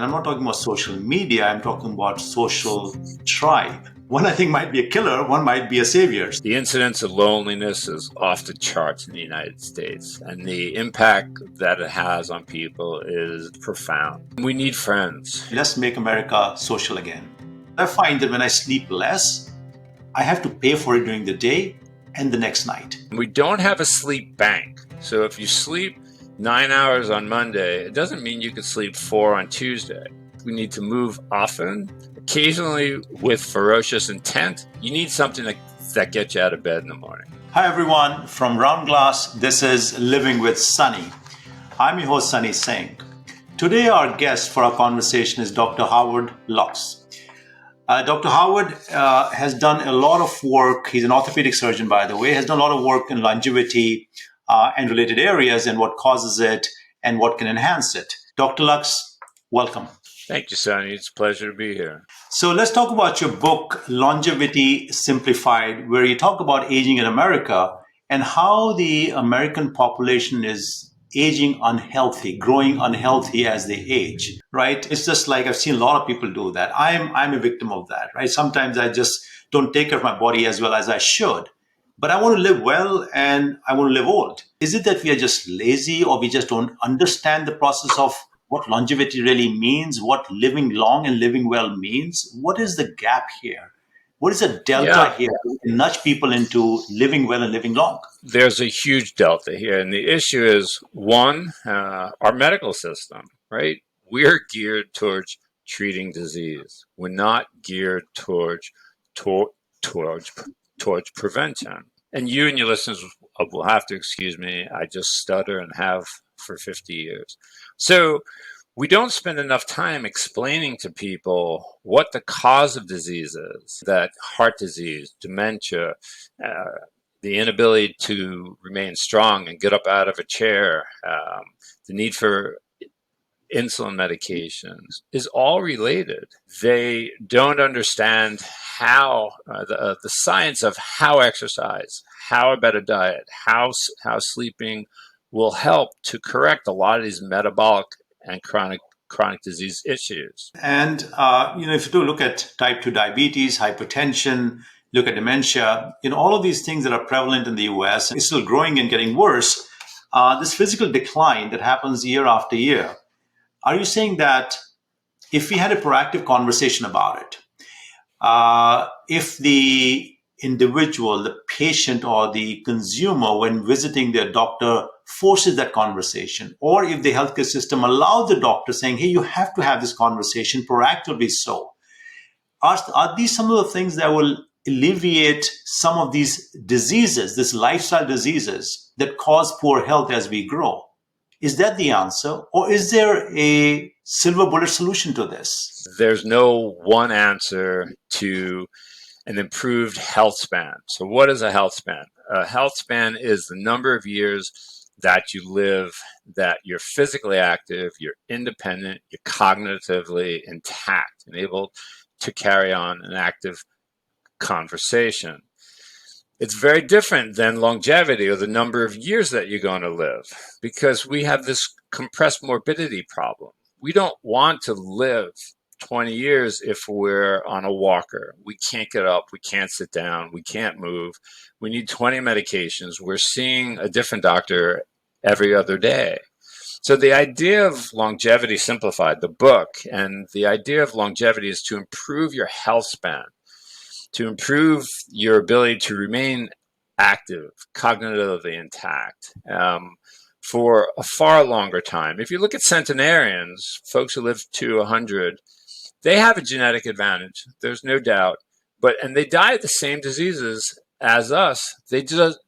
And I'm not talking about social media, I'm talking about social tribe. One I think might be a killer, one might be a savior. The incidence of loneliness is off the charts in the United States, and the impact that it has on people is profound. We need friends. Let's make America social again. I find that when I sleep less, I have to pay for it during the day and the next night. We don't have a sleep bank. So if you sleep 9 hours on Monday, it doesn't mean you can sleep 4 on Tuesday. We need to move often, occasionally with ferocious intent. You need something that gets you out of bed in the morning. Hi everyone, from Round Glass, this is Living with Sunny. I'm your host Sunny Singh. Today our guest for our conversation is Dr. Howard Lux. Dr. Howard has done a lot of work. He's an orthopedic surgeon, by the way, has done a lot of work in longevity and related areas and what causes it and what can enhance it. Dr. Lux, welcome. Thank you, Sonny. It's a pleasure to be here. So let's talk about your book, Longevity Simplified, where you talk about aging in America and how the American population is aging unhealthy, growing unhealthy as they age, right? It's just like I've seen a lot of people do that. I'm a victim of that, right? Sometimes I just don't take care of my body as well as I should. But I want to live well and I want to live old. Is it that we are just lazy or we just don't understand the process of what longevity really means, what living long and living well means? What is the gap here? What is the delta here to nudge people into living well and living long? There's a huge delta here. And the issue is, one, our medical system, right? We're geared towards treating disease. We're not geared towards prevention. And you and your listeners will have to excuse me. I just stutter and have for 50 years. So we don't spend enough time explaining to people what the cause of disease is, that heart disease, dementia, the inability to remain strong and get up out of a chair, the need for insulin medications is all related. They don't understand how the science of how exercise, how a better diet, how sleeping will help to correct a lot of these metabolic and chronic disease issues. And if you do look at type 2 diabetes, hypertension, look at dementia, all of these things that are prevalent in the US is still growing and getting worse. This physical decline that happens year after year. Are you saying that if we had a proactive conversation about it, if the individual, the patient or the consumer, when visiting their doctor, forces that conversation, or if the healthcare system allows the doctor saying, hey, you have to have this conversation proactively so, are these some of the things that will alleviate some of these diseases, these lifestyle diseases that cause poor health as we grow? Is that the answer? Or is there a silver bullet solution to this? There's no one answer to an improved health span. So what is a health span? A health span is the number of years that you live, that you're physically active, you're independent, you're cognitively intact and able to carry on an active conversation. It's very different than longevity or the number of years that you're going to live, because we have this compressed morbidity problem. We don't want to live 20 years if we're on a walker. We can't get up, we can't sit down, we can't move. We need 20 medications. We're seeing a different doctor every other day. So the idea of Longevity Simplified, the book, and the idea of longevity is to improve your health span, to improve your ability to remain active, cognitively intact, for a far longer time. If you look at centenarians, folks who live to 100, they have a genetic advantage, there's no doubt, and they die of the same diseases as us. They just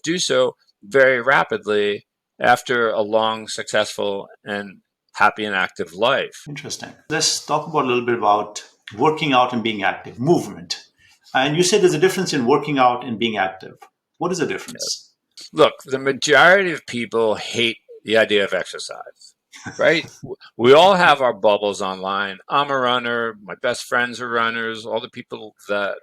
do so very rapidly after a long, successful, and happy and active life. Interesting. Let's talk about a little bit about working out and being active, movement. And you said there's a difference in working out and being active. What is the difference? Look, the majority of people hate the idea of exercise, right? We all have our bubbles online. I'm a runner. My best friends are runners. All the people that,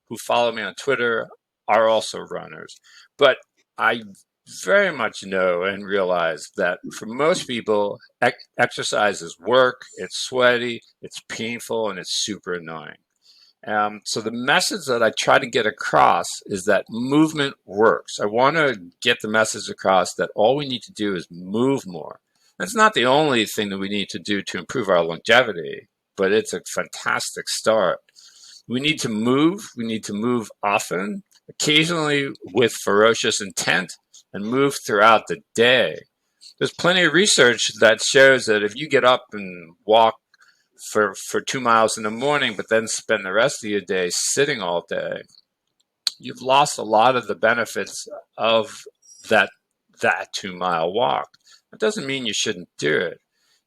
who follow me on Twitter are also runners. But I very much know and realize that for most people, exercise is work, it's sweaty, it's painful, and it's super annoying. So the message that I try to get across is that movement works. I want to get the message across that all we need to do is move more. That's not the only thing that we need to do to improve our longevity, but it's a fantastic start. We need to move. We need to move often, occasionally with ferocious intent, and move throughout the day. There's plenty of research that shows that if you get up and walk for 2 miles in the morning, but then spend the rest of your day sitting all day, you've lost a lot of the benefits of that 2 mile walk. That doesn't mean you shouldn't do it.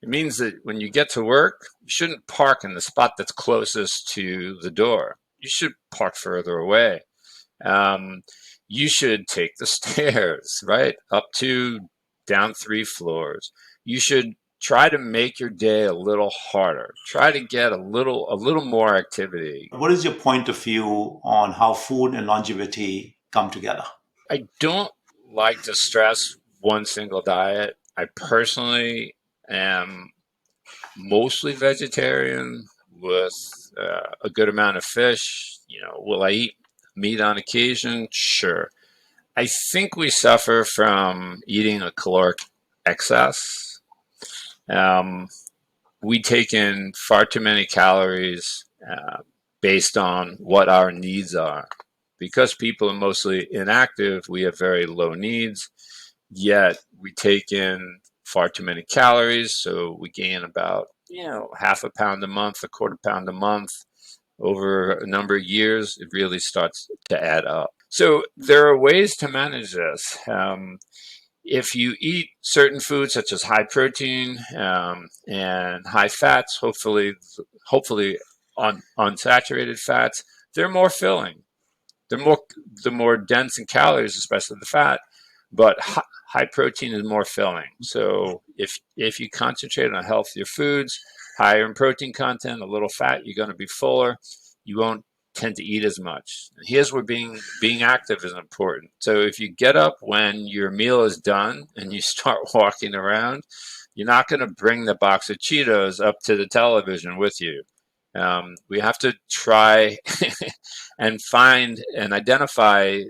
It means that when you get to work, you shouldn't park in the spot that's closest to the door. You should park further away. Um, you should take the stairs, right? Up two, down 3 floors. You should try to make your day a little harder. Try to get a little more activity. What is your point of view on how food and longevity come together? I don't like to stress one single diet. I personally am mostly vegetarian with a good amount of fish. Will I eat meat on occasion? Sure. I think we suffer from eating a caloric excess. Um, we take in far too many calories based on what our needs are. Because people are mostly inactive, we have very low needs, yet we take in far too many calories, so we gain about half a pound a month, a quarter pound a month. Over a number of years, it really starts to add up. So there are ways to manage this. If you eat certain foods such as high protein and high fats, hopefully unsaturated fats, they're more filling. They're more dense in calories, especially the fat, but high protein is more filling. So if you concentrate on healthier foods, higher in protein content, a little fat, you're going to be fuller. You won't tend to eat as much. And here's where being active is important. So if you get up when your meal is done and you start walking around, you're not going to bring the box of Cheetos up to the television with you. We have to try and find and identify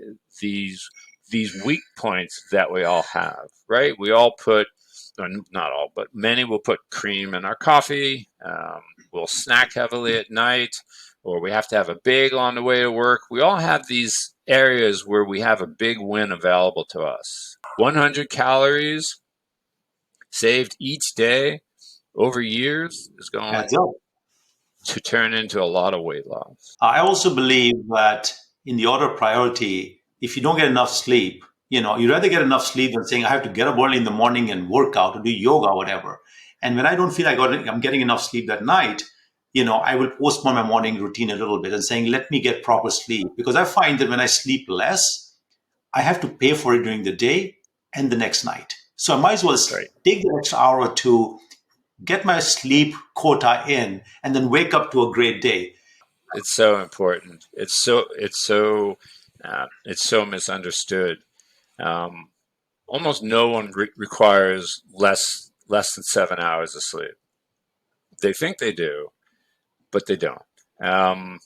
these weak points that we all have, right? We all put, not all, but many will put cream in our coffee. We'll snack heavily at night, or we have to have a bagel on the way to work. We all have these areas where we have a big win available to us. 100 calories saved each day over years is going Adds up. to turn into a lot of weight loss. I also believe that in the order of priority, if you don't get enough sleep, you'd rather get enough sleep than saying I have to get up early in the morning and work out or do yoga or whatever. And when I don't feel I'm getting enough sleep that night, I will postpone my morning routine a little bit and saying, let me get proper sleep. Because I find that when I sleep less, I have to pay for it during the day and the next night. So I might as well Right. take the extra hour or two, get my sleep quota in, and then wake up to a great day. It's so important. It's so misunderstood. Um, Almost no one requires less than 7 hours of sleep. They think they do, but they don't. Um,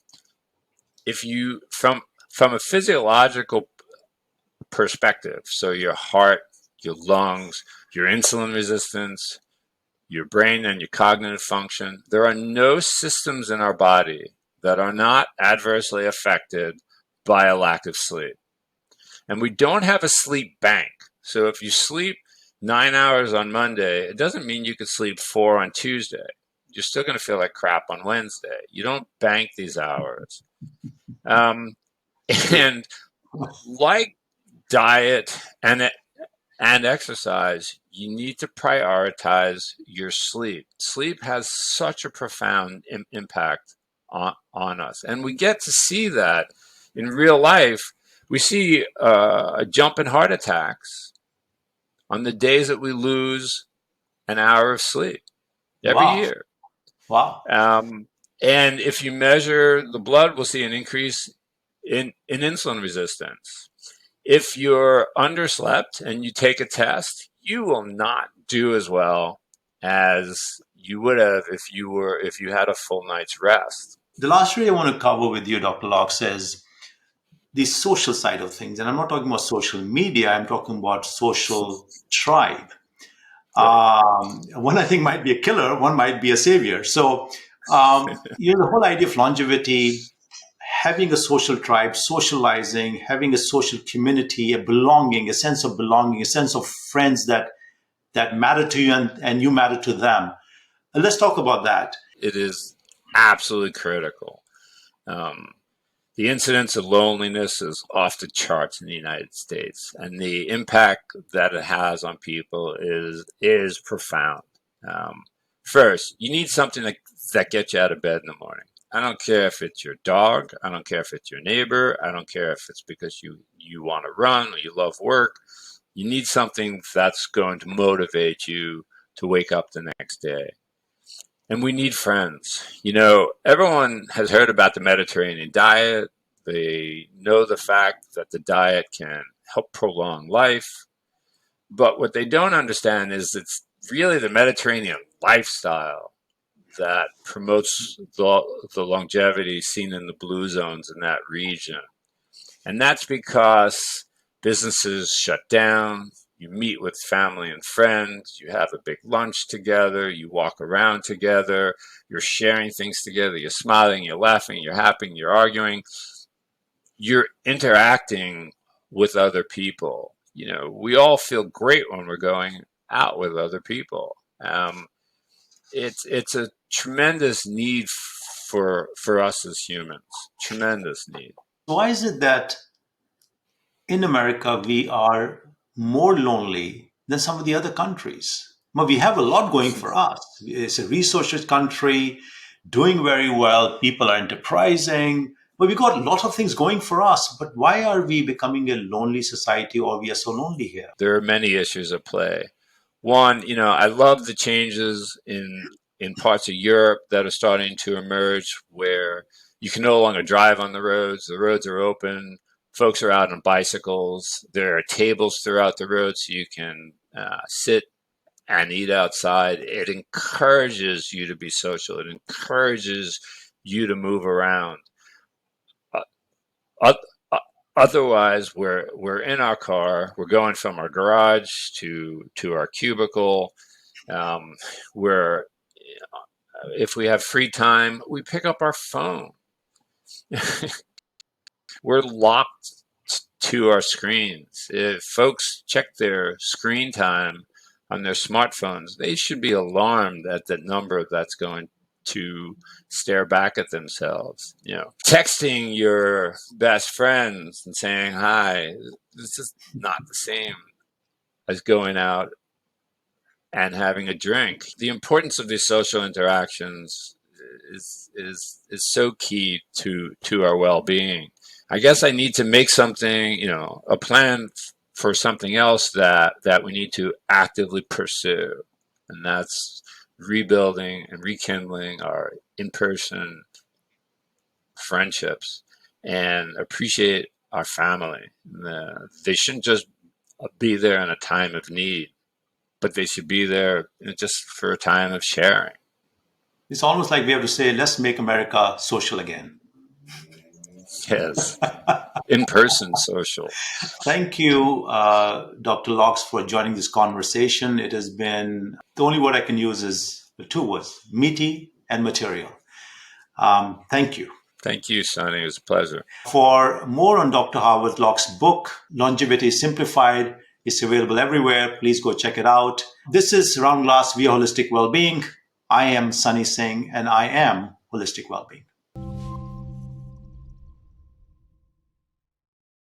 if you from a physiological perspective, so your heart, your lungs, your insulin resistance, your brain, and your cognitive function, there are no systems in our body that are not adversely affected by a lack of sleep. And we don't have a sleep bank. So if you sleep 9 hours on Monday, it doesn't mean you could sleep 4 on Tuesday. You're still going to feel like crap on Wednesday. You don't bank these hours. Um, and like diet and exercise, you need to prioritize your sleep. Sleep has such a profound impact on us. And we get to see that in real life. We see a jump in heart attacks on the days that we lose an hour of sleep every Wow. year. Wow. And if you measure the blood, we'll see an increase in insulin resistance. If you're underslept and you take a test, you will not do as well as you would have if you had a full night's rest. The last area I want to cover with you, Dr. Locke, is the social side of things. And I'm not talking about social media, I'm talking about social tribe. Right. One I think might be a killer, one might be a savior. So, the whole idea of longevity, having a social tribe, socializing, having a social community, a belonging, a sense of belonging, a sense of friends that matter to you and you matter to them. Let's talk about that. It is absolutely critical. Um, the incidence of loneliness is off the charts in the United States, and the impact that it has on people is profound. First, you need something that gets you out of bed in the morning. I don't care if it's your dog. I don't care if it's your neighbor. I don't care if it's because you want to run or you love work. You need something that's going to motivate you to wake up the next day. And we need friends. Everyone has heard about the Mediterranean diet. They know the fact that the diet can help prolong life. But what they don't understand is it's really the Mediterranean lifestyle that promotes the longevity seen in the blue zones in that region. And that's because businesses shut down, you meet with family and friends, you have a big lunch together, you walk around together, you're sharing things together, you're smiling, you're laughing, you're happy, you're arguing, you're interacting with other people. We all feel great when we're going out with other people. It's a tremendous need for us as humans. Tremendous need. Why is it that in America we are more lonely than some of the other countries? Well, we have a lot going for us. It's a resource-rich country, doing very well. People are enterprising, but we got a lot of things going for us. But why are we becoming a lonely society, or we are so lonely here? There are many issues at play. One, I love the changes in parts of Europe that are starting to emerge where you can no longer drive on the roads. The roads are open. Folks are out on bicycles. There are tables throughout the road so you can sit and eat outside. It encourages you to be social. It encourages you to move around. Uh, Otherwise, we're in our car. We're going from our garage to our cubicle. Where if we have free time, we pick up our phone. We're locked to our screens. If folks check their screen time on their smartphones, they should be alarmed at the number that's going to stare back at themselves. Texting your best friends and saying hi, this is not the same as going out and having a drink. The importance of these social interactions is so key to our well-being. I guess I need to make something, a plan for something else that we need to actively pursue, and that's rebuilding and rekindling our in-person friendships and appreciate our family. They shouldn't just be there in a time of need, but they should be there just for a time of sharing. It's almost like we have to say, let's make America social again. Yes, in-person social. Thank you, Dr. Locks, for joining this conversation. It has been, the only word I can use is two words: meaty and material. Thank you. Thank you, Sonny. It was a pleasure. For more on Dr. Howard Locke's book, Longevity Simplified, it's available everywhere. Please go check it out. This is Round Glass via Holistic Wellbeing. I am Sunny Singh, and I am Holistic Wellbeing.